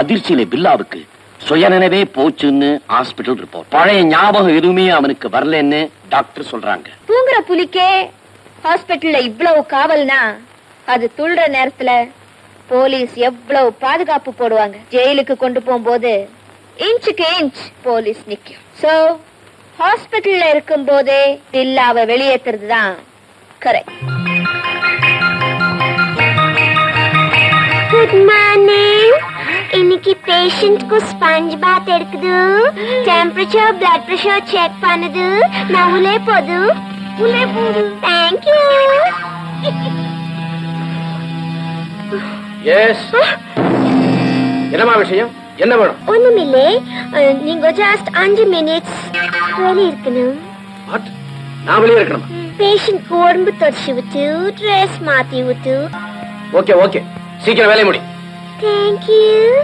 அதிர்ச்சியில பில்லாவுக்கு சுயநினைவே போச்சுன்னு hospital report. பழைய ஞாபகம் எதுவுமே அவனுக்கு வரலன்னு டாக்டர் சொல்றாங்க. தூங்குற புலிக்கே ஹாஸ்பிடல்ல இவ்வளவு காவல்னா அது துள்ளுற நேரத்துல போலீஸ் எவ்வளவு பாதுகாப்பு போடுவாங்க. ஜெயிலுக்கு கொண்டு போகும்போது இன்ச்சுக்கு இன்ச் போலீஸ் நிக்கும். சோ ஹாஸ்பிடல்ல இருக்கும் போதே பில்லாவை வெளியேற்றுறதுதான் கரெக்ட். Good morning. இன்னைக்கு பேஷண்ட்க்கு ஸ்பஞ்ச் பாத் எடுக்குது, டெம்பரேச்சர் பிளட் பிரஷர் செக் பண்ணுது. நான் உள்ளே போது. Thank you. எஸ். என்னமா விஷயம்? என்ன வேணும்? ஒண்ணுமில்லை, நீங்க ஜஸ்ட் 5 மினிட்ஸ் வெளியே இருக்கணும். வாட்? நான் வெளியே இருக்கணுமா? பேஷண்ட்க்கு உடம்பு தொடச்சு விட்டு ட்ரெஸ் மாத்தி விட்டு. ஓகே ஓகே, சீக்கிரம் வேலைய முடி. Thank you.